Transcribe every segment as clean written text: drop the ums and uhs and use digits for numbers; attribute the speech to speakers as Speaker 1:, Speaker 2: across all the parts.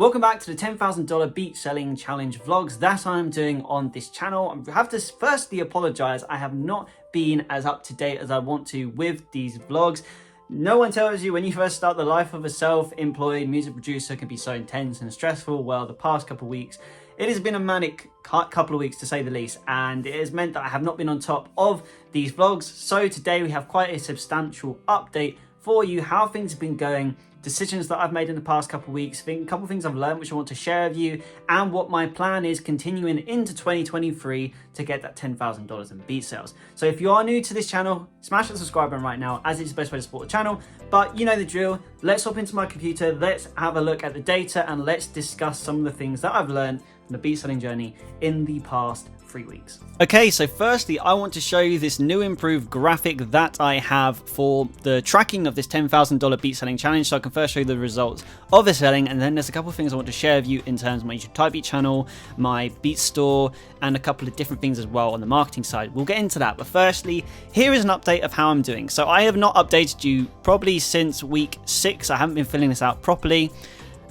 Speaker 1: Welcome back to the $10,000 beat selling challenge vlogs that I'm doing on this channel. I have to firstly apologize. I have not been as up to date as I want to with these vlogs. No one tells you when you first start the life of a self-employed music producer can be so intense and stressful. Well, the past couple of weeks, it has been a manic couple of weeks to say the least, and it has meant that I have not been on top of these vlogs. So today we have quite a substantial update for you, how things have been going, decisions that I've made in the past couple of weeks, a couple of things I've learned which I want to share with you, and what my plan is continuing into 2023 to get that $10,000 in beat sales. So if you are new to this channel, smash the subscribe button right now, as it's the best way to support the channel. But you know the drill. Let's hop into my computer, let's have a look at the data, and let's discuss some of the things that I've learned from the beat selling journey in the past 3 weeks. Okay, so firstly, I want to show you this new improved graphic that I have for the tracking of this $10,000 beat selling challenge. So I can first show you the results of the selling, and then there's a couple of things I want to share with you in terms of my YouTube Type Beat channel, my beat store, and a couple of different things as well on the marketing side. We'll get into that, but firstly, here is an update of how I'm doing. So I have not updated you probably since week 6. I haven't been filling this out properly,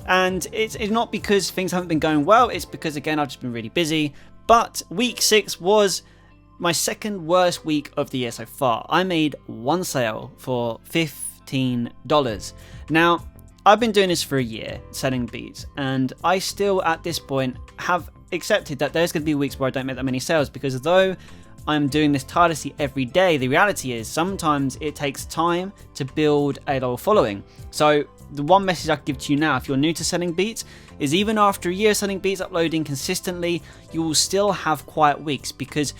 Speaker 1: and it's not because things haven't been going well. It's because, again, I've just been really busy. But week 6 was my second worst week of the year so far. I made one sale for $15. Now, I've been doing this for a year, selling beats, and I still at this point have accepted that there's going to be weeks where I don't make that many sales, because though I'm doing this tirelessly every day, the reality is sometimes it takes time to build a loyal following. So the one message I can give to you now, if you're new to selling beats, is even after a year selling beats, uploading consistently, you will still have quiet weeks, because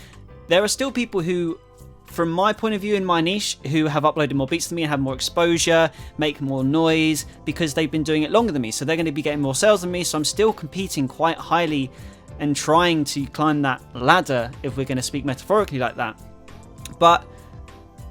Speaker 1: there are still people who, from my point of view in my niche, who have uploaded more beats than me and have more exposure, make more noise, because they've been doing it longer than me. So they're going to be getting more sales than me. So I'm still competing quite highly and trying to climb that ladder, if we're going to speak metaphorically like that. But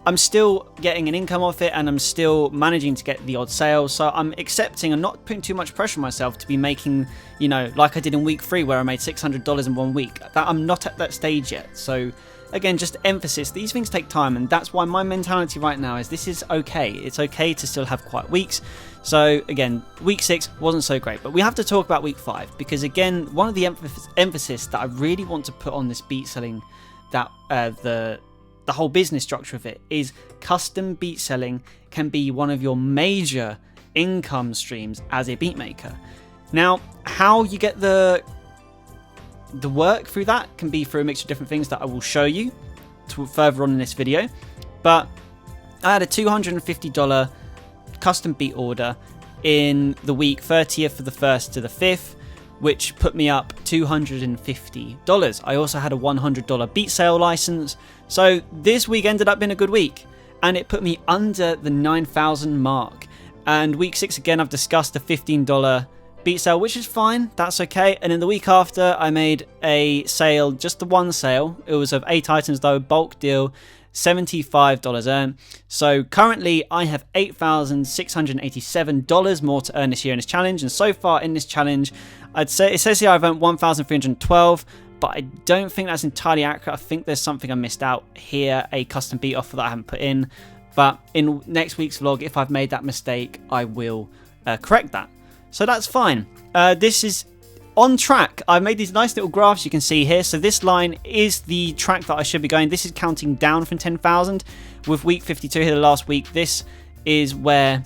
Speaker 1: I'm still getting an income off it, and I'm still managing to get the odd sale. So I'm accepting and not putting too much pressure on myself to be making, you know, like I did in week 3 where I made $600 in 1 week. That I'm not at that stage yet. So again, just emphasis, these things take time, and that's why my mentality right now is this is okay. It's okay to still have quiet weeks. So again, week 6 wasn't so great, but we have to talk about week 5, because again, one of the emphasis that I really want to put on this beat selling, that the whole business structure of it, is custom beat selling can be one of your major income streams as a beat maker. Now, how you get the work through that can be through a mixture of different things that I will show you further on in this video. But I had a $250 custom beat order in the week 30th for the 1st to the 5th, which put me up $250. I also had a $100 beat sale license. So this week ended up being a good week, and it put me under the 9,000 mark. And week 6, again, I've discussed the $15 beat sale, which is fine. That's okay. And then the week after, I made a sale, just the one sale. It was of 8 items though, bulk deal, $75 earned. So currently I have $8,687 more to earn this year in this challenge. And so far in this challenge, I'd say it says here I've earned $1,312, but I don't think that's entirely accurate. I think there's something I missed out here, a custom beat offer that I haven't put in. But in next week's vlog, if I've made that mistake, I will correct that. So that's fine. This is on track. I've made these nice little graphs you can see here. So this line is the track that I should be going. This is counting down from 10,000 with week 52 here, the last week. This is where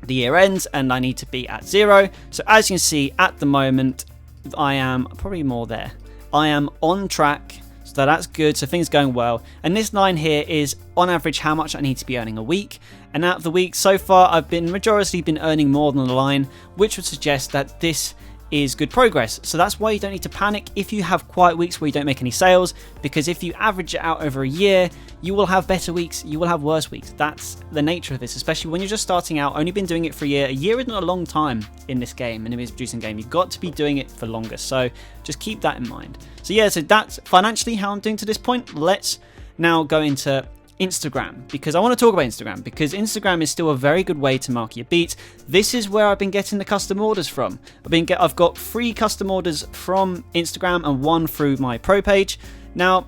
Speaker 1: the year ends, and I need to be at 0. So as you can see at the moment, I am probably more there. I am on track, so that's good. So things going well. And this line here is on average how much I need to be earning a week. And out of the week so far, I've been majority been earning more than the line, which would suggest that this is good progress. So that's why you don't need to panic if you have quiet weeks where you don't make any sales, because if you average it out over a year, you will have better weeks, you will have worse weeks. That's the nature of this, especially when you're just starting out, only been doing it for a year. A year isn't a long time in this game, in a music producing game. You've got to be doing it for longer. So just keep that in mind. So yeah, so that's financially how I'm doing to this point. Let's now go into Instagram, because I want to talk about Instagram, because Instagram is still a very good way to market your beats. This is where I've been getting the custom orders from. I've got 3 custom orders from Instagram and 1 through my pro page. Now,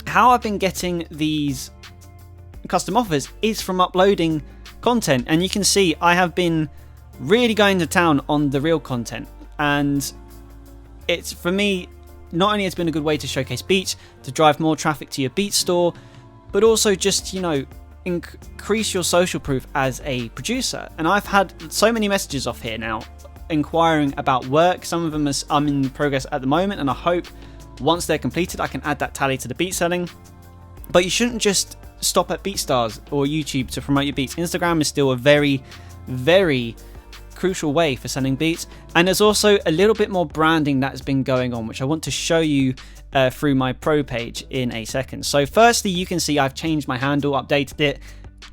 Speaker 1: how I've been getting these custom offers is from uploading content, and you can see I have been really going to town on the real content. and it's, for me, not only has it been a good way to showcase Beats, to drive more traffic to your Beats store, but also just, you know, increase your social proof as a producer. And I've had so many messages off here now inquiring about work. Some of them I'm in progress at the moment, and I hope once they're completed I can add that tally to the beat selling. But you shouldn't just stop at BeatStars or YouTube to promote your beats. Instagram is still a very, very crucial way for selling beats, and there's also a little bit more branding that's been going on, which I want to show you through my pro page in a second. So firstly, you can see I've changed my handle, updated it,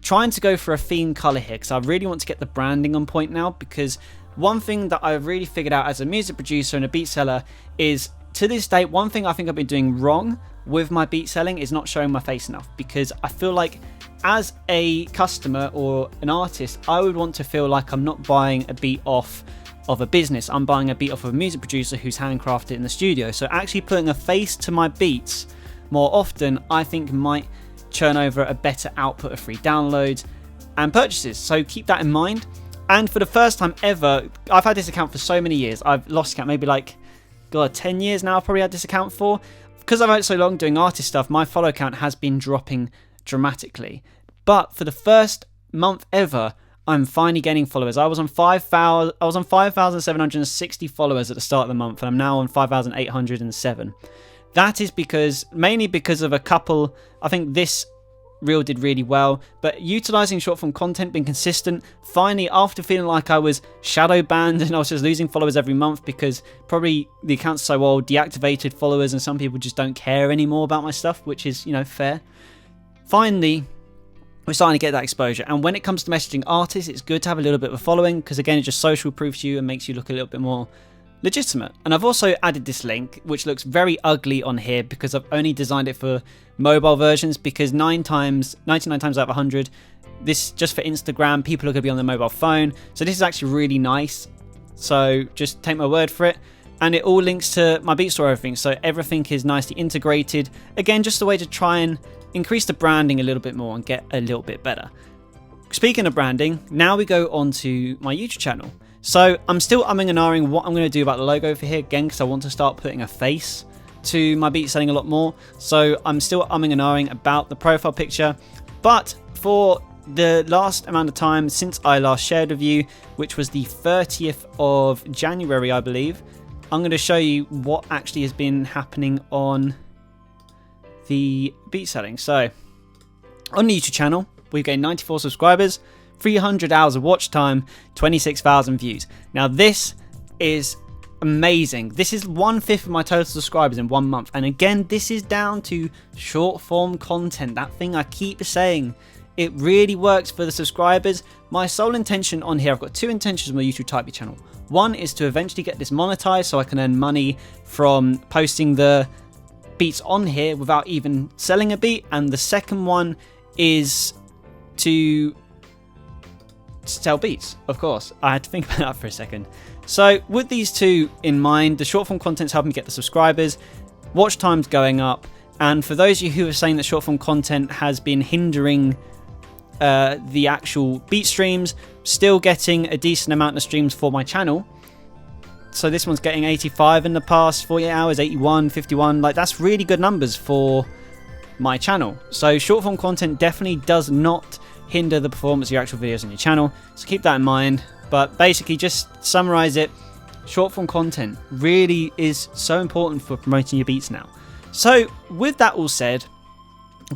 Speaker 1: trying to go for a theme color here because I really want to get the branding on point now. Because one thing that I've really figured out as a music producer and a beat seller is, to this day, one thing I think I've been doing wrong with my beat selling is not showing my face enough. Because I feel like as a customer or an artist, I would want to feel like I'm not buying a beat off of a business. I'm buying a beat off of a music producer who's handcrafted in the studio. So actually putting a face to my beats more often, I think, might churn over a better output of free downloads and purchases. So keep that in mind. And for the first time ever, I've had this account for so many years. I've lost count, maybe like, God, 10 years now I've probably had this account for. Because I've had it so long doing artist stuff, my follow count has been dropping dramatically. But for the first month ever, I'm finally gaining followers. I was on 5,760 followers at the start of the month, and I'm now on 5,807. That is mainly because of a couple. I think this reel did really well, but utilizing short form content, being consistent. Finally, after feeling like I was shadow banned and I was just losing followers every month because probably the account's so old, deactivated followers, and some people just don't care anymore about my stuff, which is, you know, fair. Finally, we're starting to get that exposure. And when it comes to messaging artists, it's good to have a little bit of a following because, again, it just social proofs you and makes you look a little bit more legitimate. And I've also added this link, which looks very ugly on here because I've only designed it for mobile versions, because 99 times out of 100, this just for Instagram, people are going to be on their mobile phone. So this is actually really nice. So just take my word for it. And it all links to my beat store, everything. So everything is nicely integrated. Again, just a way to try and increase the branding a little bit more and get a little bit better. Speaking of branding, now we go on to my YouTube channel. So I'm still umming and ahhing what I'm going to do about the logo for here, again, because I want to start putting a face to my beat selling a lot more. So I'm still umming and ahhing about the profile picture. But for the last amount of time since I last shared with you, which was the 30th of January, I believe, I'm going to show you what actually has been happening on the beat selling. So on the YouTube channel, we've gained 94 subscribers, 300 hours of watch time, 26,000 views. Now this is amazing. This is 1/5 of my total subscribers in 1 month. And again, this is down to short form content. That thing I keep saying, it really works for the subscribers. My sole intention on here, I've got two intentions on my YouTube Type Beat channel. One is to eventually get this monetized so I can earn money from posting the beats on here without even selling a beat. And the second one is to sell beats, of course. I had to think about that for a second. So with these two in mind, the short form content's helping me get the subscribers, watch time's going up, and for those of you who are saying that short form content has been hindering the actual beat streams, still getting a decent amount of streams for my channel. So this one's getting 85 in the past 48 hours, 81, 51, like that's really good numbers for my channel. So short form content definitely does not hinder the performance of your actual videos on your channel, so keep that in mind. But basically, just summarize it, short form content really is so important for promoting your beats now. So with that all said,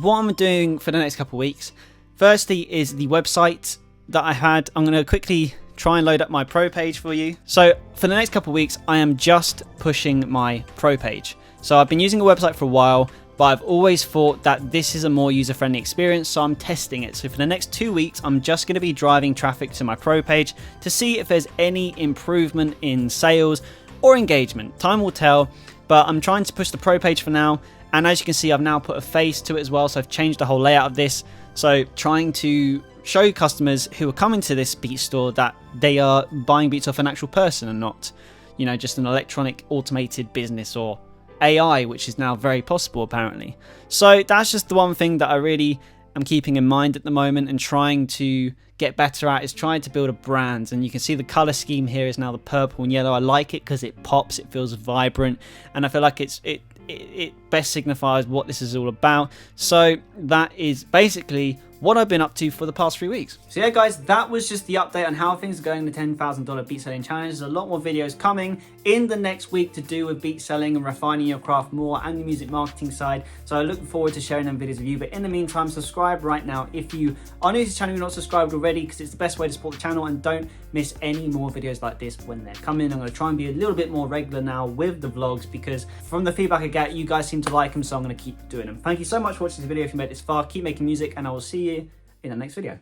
Speaker 1: what I'm doing for the next couple of weeks, firstly is the website that I had. I'm going to quickly try and load up my pro page for you. So for the next couple of weeks, I am just pushing my pro page. So I've been using a website for a while, but I've always thought that this is a more user-friendly experience, so I'm testing it. So for the next 2 weeks, I'm just going to be driving traffic to my pro page to see if there's any improvement in sales or engagement. Time will tell, but I'm trying to push the pro page for now. And as you can see, I've now put a face to it as well, so I've changed the whole layout of this. So trying to show customers who are coming to this beat store that they are buying beats off an actual person and not, you know, just an electronic automated business or AI, which is now very possible apparently. So that's just the one thing that I really I'm keeping in mind at the moment and trying to get better at is trying to build a brand. And you can see the color scheme here is now the purple and yellow. I like it because it pops, it feels vibrant, and I feel like it best signifies what this is all about. So that is basically what I've been up to for the past 3 weeks. So yeah guys, that was just the update on how things are going in the $10,000 beat selling challenge. There's a lot more videos coming in the next week to do with beat selling and refining your craft more and the music marketing side. So I look forward to sharing them videos with you. But in the meantime, subscribe right now if you are new to the channel, you're not subscribed already, because it's the best way to support the channel, and don't miss any more videos like this when they're coming. I'm going to try and be a little bit more regular now with the vlogs, because from the feedback I get, you guys seem to like them, so I'm going to keep doing them. Thank you so much for watching this video. If you made it this far, keep making music, and I will see you in the next video.